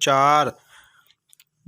4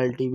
LTV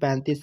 25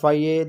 FIA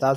10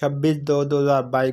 26/2/2022